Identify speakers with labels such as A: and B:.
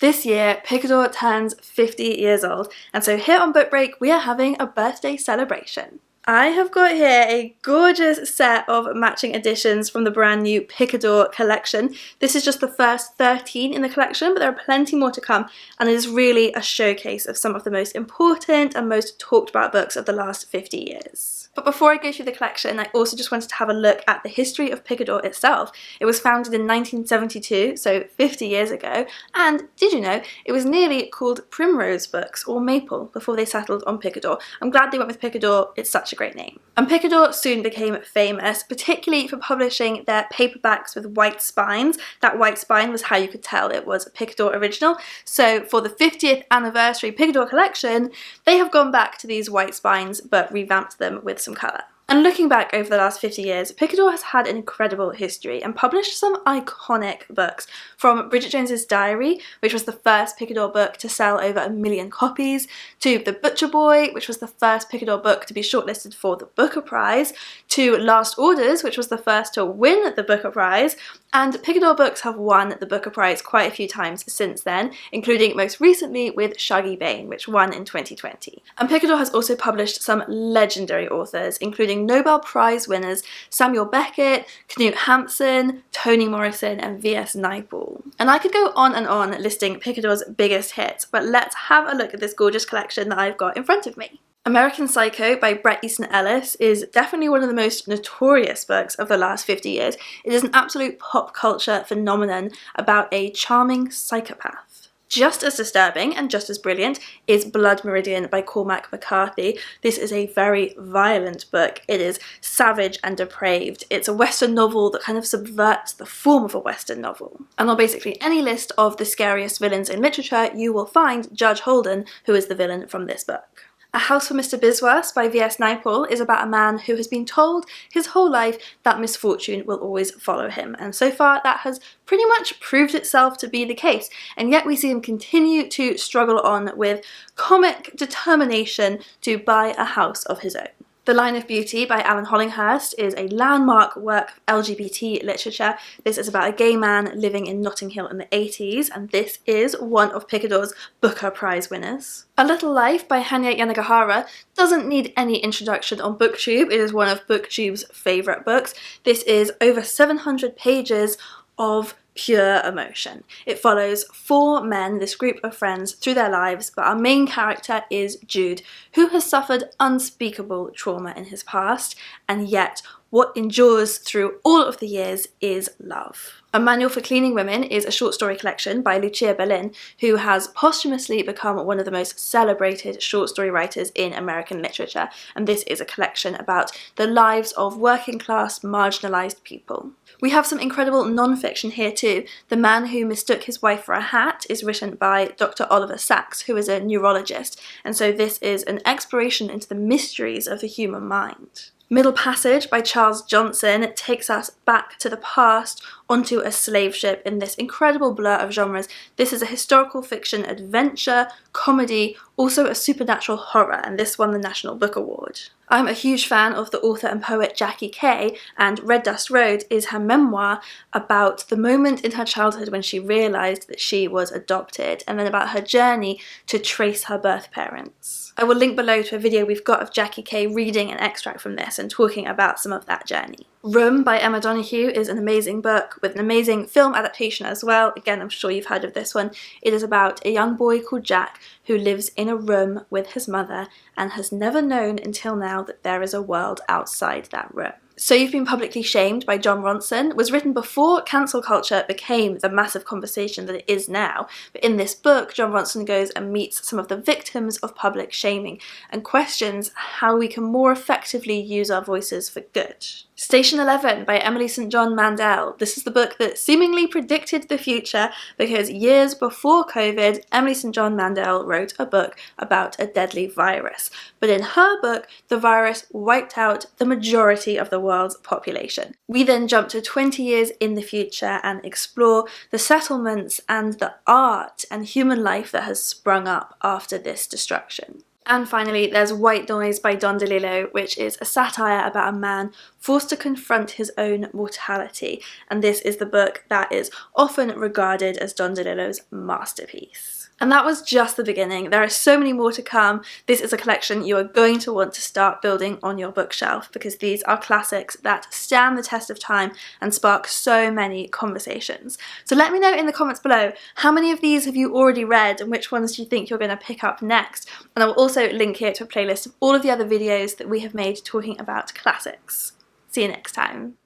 A: This year, Picador turns 50 years old, and so here on Book Break, we are having a birthday celebration. I have got here a gorgeous set of matching editions from the brand new Picador Collection. This is just the first 13 in the collection, but there are plenty more to come, and it is really a showcase of some of the most important and most talked about books of the last 50 years. But before I go through the collection, I also just wanted to have a look at the history of Picador itself. It was founded in 1972, so 50 years ago, and did you know, it was nearly called Primrose Books or Maple before they settled on Picador. I'm glad they went with Picador, it's such a great name. And Picador soon became famous, particularly for publishing their paperbacks with white spines. That white spine was how you could tell it was a Picador original. So for the 50th anniversary Picador collection, they have gone back to these white spines but revamped them with some colour. And looking back over the last 50 years, Picador has had an incredible history and published some iconic books, from Bridget Jones's Diary, which was the first Picador book to sell over 1 million copies, to The Butcher Boy, which was the first Picador book to be shortlisted for the Booker Prize, to Last Orders, which was the first to win the Booker Prize, and Picador books have won the Booker Prize quite a few times since then, including most recently with Shuggie Bain, which won in 2020. And Picador has also published some legendary authors, including Nobel Prize winners Samuel Beckett, Knut Hamsun, Toni Morrison and V.S. Naipaul. And I could go on and on listing Picador's biggest hits, but let's have a look at this gorgeous collection that I've got in front of me. American Psycho by Bret Easton Ellis is definitely one of the most notorious books of the last 50 years. It is an absolute pop culture phenomenon about a charming psychopath. Just as disturbing and just as brilliant is Blood Meridian by Cormac McCarthy. This is a very violent book. It is savage and depraved. It's a Western novel that kind of subverts the form of a Western novel. And on basically any list of the scariest villains in literature, you will find Judge Holden, who is the villain from this book. A House for Mr. Biswas by V.S. Naipaul is about a man who has been told his whole life that misfortune will always follow him, and so far that has pretty much proved itself to be the case, and yet we see him continue to struggle on with comic determination to buy a house of his own. The Line of Beauty by Alan Hollinghurst is a landmark work of LGBT literature. This is about a gay man living in Notting Hill in the 80s, and this is one of Picador's Booker Prize winners. A Little Life by Hanya Yanagihara doesn't need any introduction on BookTube. It is one of BookTube's favourite books. This is over 700 pages of pure emotion. It follows 4 men, this group of friends, through their lives, but our main character is Jude, who has suffered unspeakable trauma in his past, and yet what endures through all of the years is love. A Manual for Cleaning Women is a short story collection by Lucia Berlin, who has posthumously become one of the most celebrated short story writers in American literature, and this is a collection about the lives of working class, marginalised people. We have some incredible non-fiction here too. The Man Who Mistook His Wife for a Hat is written by Dr. Oliver Sacks, who is a neurologist, and so this is an exploration into the mysteries of the human mind. Middle Passage by Charles Johnson takes us back to the past onto a slave ship in this incredible blur of genres. This is a historical fiction adventure, comedy, also a supernatural horror, and this won the National Book Award. I'm a huge fan of the author and poet Jackie Kay, and Red Dust Road is her memoir about the moment in her childhood when she realised that she was adopted, and then about her journey to trace her birth parents. I will link below to a video we've got of Jackie Kay reading an extract from this and talking about some of that journey. Room by Emma Donahue is an amazing book with an amazing film adaptation as well. Again, I'm sure you've heard of this one. It is about a young boy called Jack who lives in a room with his mother and has never known until now that there is a world outside that room. So You've Been Publicly Shamed by Jon Ronson was written before cancel culture became the massive conversation that it is now, but in this book Jon Ronson goes and meets some of the victims of public shaming and questions how we can more effectively use our voices for good. Station 11 by Emily St. John Mandel. This is the book that seemingly predicted the future because years before COVID, Emily St. John Mandel wrote a book about a deadly virus. But in her book, the virus wiped out the majority of the world's population. We then jump to 20 years in the future and explore the settlements and the art and human life that has sprung up after this destruction. And finally, there's White Noise by Don DeLillo, which is a satire about a man forced to confront his own mortality, and this is the book that is often regarded as Don DeLillo's masterpiece. And that was just the beginning. There are so many more to come. This is a collection you are going to want to start building on your bookshelf, because these are classics that stand the test of time and spark so many conversations. So let me know in the comments below, how many of these have you already read and which ones do you think you're going to pick up next? And I will also link here to a playlist of all of the other videos that we have made talking about classics. See you next time.